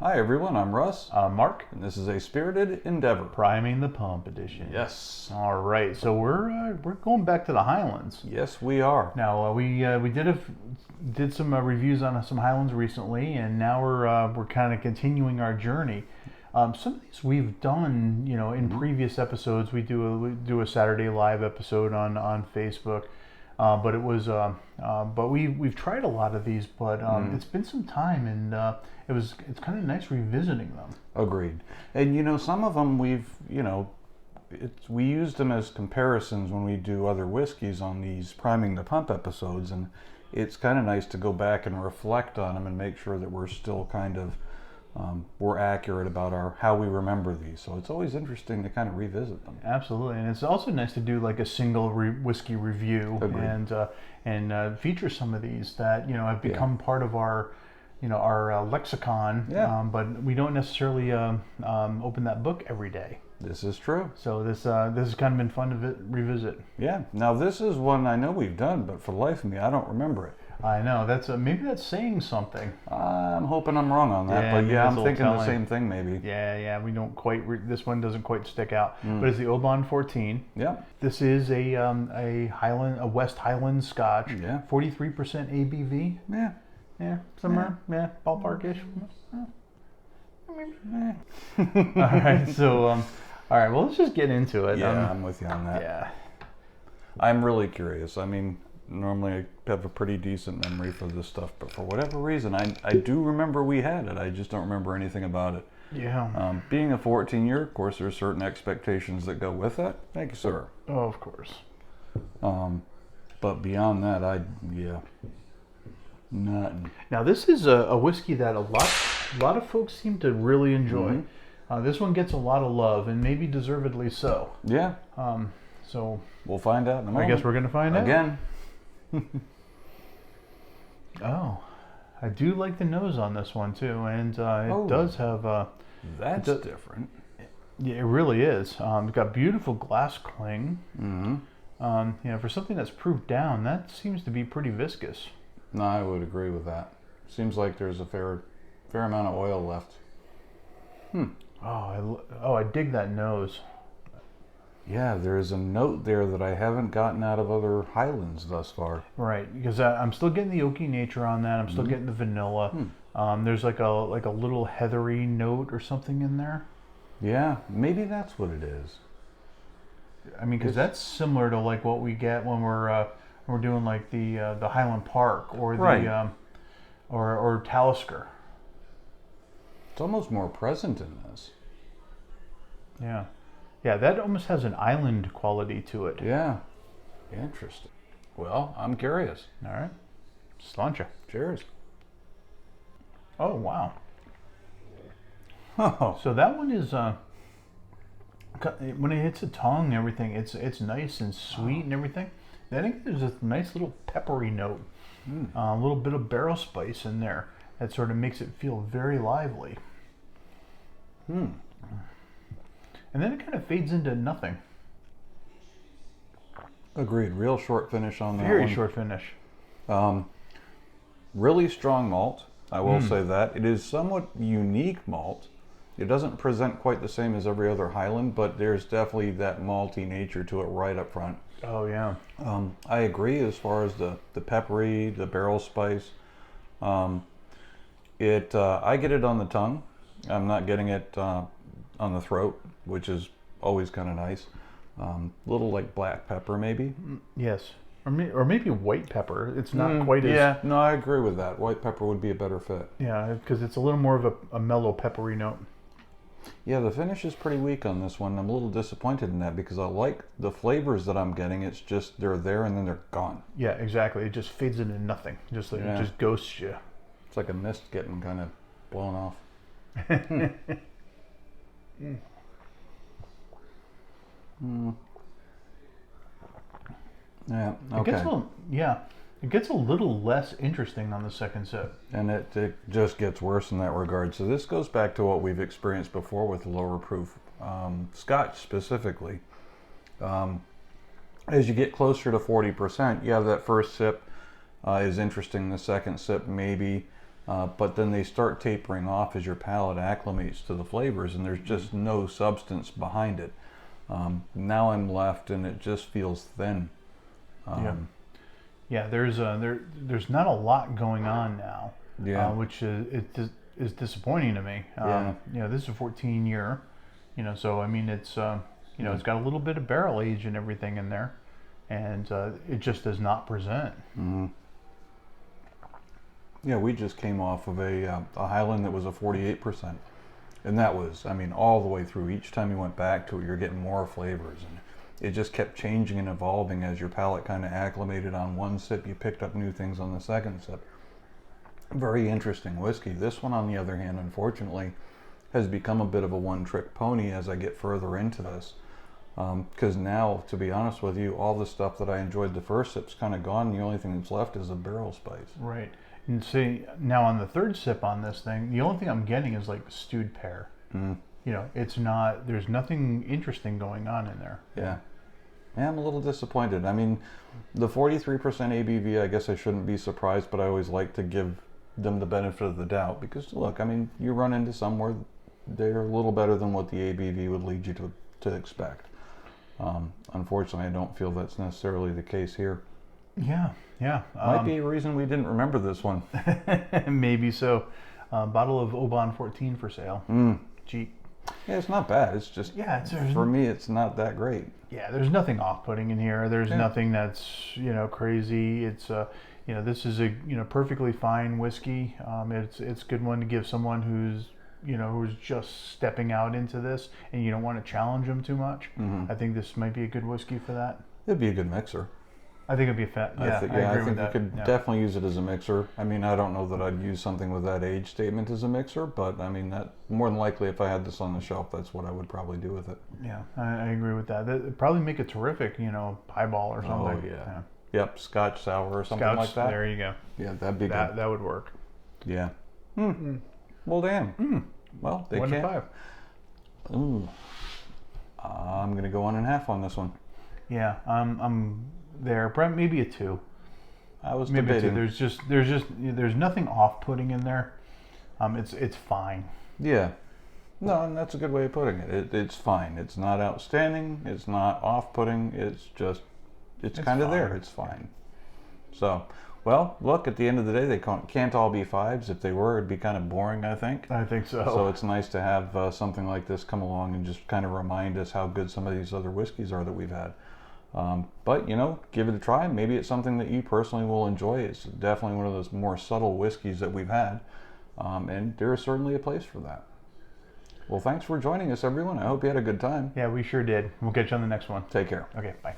Hi everyone, I'm Russ, Mark, and this is a spirited endeavor. priming the pump edition. Yes. All right, so we're going back to the Highlands. Yes, we are. Now we did some reviews on some Highlands recently, and now we're kind of continuing our journey. Some of these we've done, in previous episodes. We do a Saturday live episode on Facebook. But it was, but we've tried a lot of these, but it's been some time, and it's kind of nice revisiting them. Agreed. And some of them we used them as comparisons when we do other whiskeys on these priming the pump episodes, and it's kind of nice to go back and reflect on them and make sure that we're still kind of we're accurate about how we remember these. So it's always interesting to kind of revisit them. Absolutely, and it's also nice to do like a single whiskey review. Agreed. and feature some of these that have become part of our lexicon. Yeah. But we don't necessarily open that book every day. This is true. So this has kind of been fun to revisit. Yeah. Now this is one I know we've done, but for the life of me, I don't remember it. I know maybe that's saying something. I'm hoping I'm wrong on that, but I'm thinking the same thing maybe. Yeah, we don't quite. This one doesn't quite stick out, but it's the Oban 14. Yeah. This is a West Highland Scotch. Yeah. 43% ABV. Yeah. Somewhere. Yeah, ballpark-ish. All right, so all right, well, let's just get into it. Yeah, I'm with you on that. Yeah. I'm really curious. I mean, normally I have a pretty decent memory for this stuff, but for whatever reason, I do remember we had it. I just don't remember anything about it. Yeah. Being a 14-year, of course, there's certain expectations that go with that. Thank you, sir. Oh, of course. But beyond that, nothing. Now, this is a whiskey that a lot of folks seem to really enjoy. This one gets a lot of love, and maybe deservedly so. Yeah. So We'll find out in a moment. I guess we're going to find out. Again. Oh, I do like the nose on this one too, and it does have That's different. Yeah, it really is. It's got beautiful glass cling. For something that's proofed down, that seems to be pretty viscous. No, I would agree with that. Seems like there's a fair amount of oil left. I dig that nose. Yeah, there's a note there that I haven't gotten out of other Highlands thus far. Right, because I'm still getting the oaky nature on that. I'm still getting the vanilla. There's like a little heathery note or something in there. Yeah, maybe that's what it is. I mean, because that's similar to like what we get when we're doing like the Highland Park or the or Talisker. It's almost more present in this. Yeah, that almost has an island quality to it. Yeah, interesting. Well, I'm curious. All right, sláinte. Cheers. Oh, wow. Oh, So that one is when it hits the tongue and everything, it's nice and sweet and everything. I think there's this nice little peppery note, a little bit of barrel spice in there that sort of makes it feel very lively. And then it kind of fades into nothing. agreed. Real short finish on that one. Very short finish. Really strong malt, I will say that. It is somewhat unique malt. It doesn't present quite the same as every other Highland, but there's definitely that malty nature to it right up front. Oh, yeah. I agree as far as the peppery, the barrel spice. I get it on the tongue. I'm not getting it on the throat, which is always kind of nice. Little like black pepper maybe. Yes. Or maybe white pepper. It's not quite as... Yeah, no, I agree with that. White pepper would be a better fit. Yeah, because it's a little more of a mellow peppery note. Yeah, the finish is pretty weak on this one. I'm a little disappointed in that because I like the flavors that I'm getting. It's just they're there and then they're gone. Yeah, exactly. It just fades into nothing. Just like it just ghosts you. It's like a mist getting kind of blown off. Yeah, okay. It gets a little less interesting on the second sip. And it just gets worse in that regard. So this goes back to what we've experienced before with lower proof Scotch specifically. As you get closer to 40%, yeah, that first sip is interesting. The second sip maybe but then they start tapering off as your palate acclimates to the flavors, and there's just no substance behind it. Now I'm left, and it just feels thin. Yeah. There's not a lot going on now. Yeah. Which is disappointing to me. This is a 14 year. So I mean, it's it's got a little bit of barrel age and everything in there, and it just does not present. Mm-hmm. Yeah, we just came off of a Highland that was a 48%. And that was, I mean, all the way through. Each time you went back to it, you're getting more flavors. And it just kept changing and evolving as your palate kind of acclimated on one sip. You picked up new things on the second sip. Very interesting whiskey. This one, on the other hand, unfortunately, has become a bit of a one-trick pony as I get further into this. Because now, to be honest with you, all the stuff that I enjoyed the first sip's kind of gone. The only thing that's left is a barrel spice. Right. And see, now on the third sip on this thing, the only thing I'm getting is like stewed pear. It's not, there's nothing interesting going on in there. Yeah. Yeah, I'm a little disappointed. I mean, the 43% ABV, I guess I shouldn't be surprised, but I always like to give them the benefit of the doubt because, look, I mean, you run into some where they're a little better than what the ABV would lead you to expect. Unfortunately, I don't feel that's necessarily the case here. Yeah. Might be a reason we didn't remember this one. Maybe so. Bottle of Oban 14 for sale. Cheap. Yeah, it's not bad. It's just, for me, it's not that great. Yeah, there's nothing off-putting in here. There's nothing that's, crazy. It's, this is a, perfectly fine whiskey. It's a good one to give someone who's just stepping out into this and you don't want to challenge them too much. I think this might be a good whiskey for that. It'd be a good mixer. I think it'd be a fat. I agree with that. You could definitely use it as a mixer. I mean, I don't know that I'd use something with that age statement as a mixer, but I mean, that more than likely, if I had this on the shelf, that's what I would probably do with it. Yeah, I agree with that. That'd probably make a terrific, highball or something. Oh yeah. Yep, Scotch sour or something like that. There you go. Yeah, that'd be good. That would work. Yeah. Well, damn. Well, they 1 to can't. 5. Ooh. I'm gonna go 1.5 on this one. Yeah, I'm there. Probably maybe a 2. I was maybe debating. 2. There's nothing off-putting in there. It's fine. Yeah. No, and that's a good way of putting it. It's fine. It's not outstanding. It's not off-putting. It's kind of there. It's fine. So, well, look, at the end of the day, they can't all be 5s. If they were, it'd be kind of boring, I think. I think so. So it's nice to have something like this come along and just kind of remind us how good some of these other whiskeys are that we've had. But, give it a try. Maybe it's something that you personally will enjoy. It's definitely one of those more subtle whiskeys that we've had. And there is certainly a place for that. Well, thanks for joining us, everyone. I hope you had a good time. Yeah, we sure did. We'll catch you on the next one. Take care. Okay, bye.